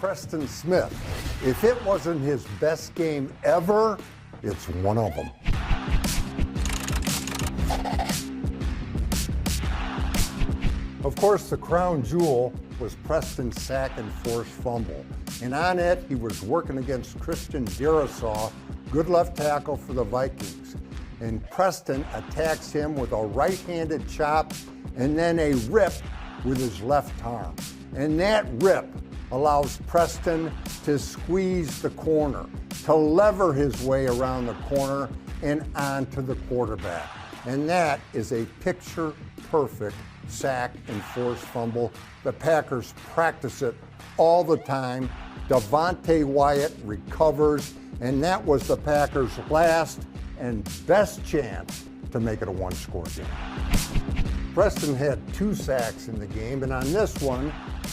Preston Smith. If it wasn't his best game ever, it's one of them. Of course, the crown jewel was Preston's sack and forced fumble. And on it, he was working against Christian Darisaw, good left tackle for the Vikings. And Preston attacks him with a right-handed chop and then a rip with his left arm. And that rip allows Preston to squeeze the corner, to lever his way around the corner and onto the quarterback. And that is a picture-perfect sack and forced fumble. The Packers practice it all the time. Devontae Wyatt recovers, and that was the Packers' last and best chance to make it a one-score game. Preston had 2 sacks in the game, and on this one,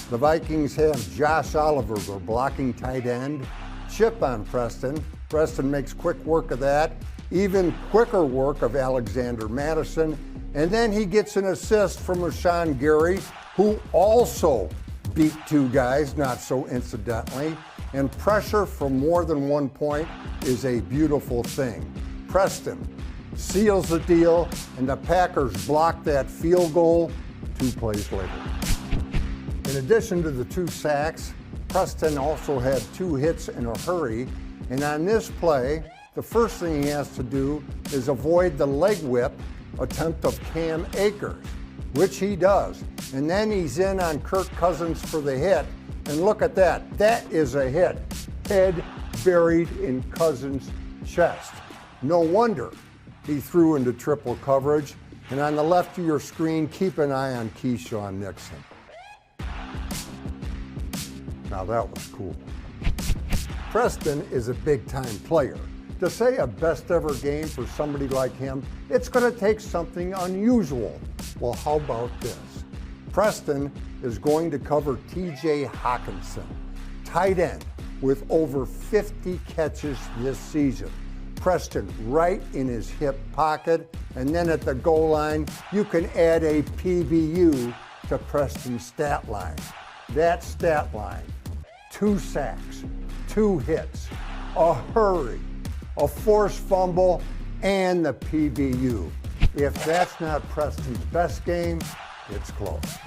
the Vikings have Josh Oliver, their blocking tight end, chip on Preston. Preston makes quick work of that, even quicker work of Alexander Madison, and then he gets an assist from Rashawn Gary, who also beat 2 guys, not so incidentally, and pressure from more than 1 point is a beautiful thing. Preston seals the deal, and the Packers block that field goal 2 plays later. In addition to the 2 sacks, Preston also had 2 hits in a hurry, and on this play, the first thing he has to do is avoid the leg whip attempt of Cam Akers, which he does. And then he's in on Kirk Cousins for the hit, and look at that. That is a hit. Head buried in Cousins' chest. No wonder he threw into triple coverage. And on the left of your screen, keep an eye on Keyshawn Nixon. Now that was cool. Preston is a big-time player. To say a best ever game for somebody like him, it's going to take something unusual. Well, how about this? Preston is going to cover T.J. Hawkinson, tight end, with over 50 catches this season. Preston right in his hip pocket, and then at the goal line, you can add a PBU to Preston's stat line. That stat line: 2 sacks, 2 hits, a hurry, a forced fumble, and the PBU. If that's not Preston's best game, it's close.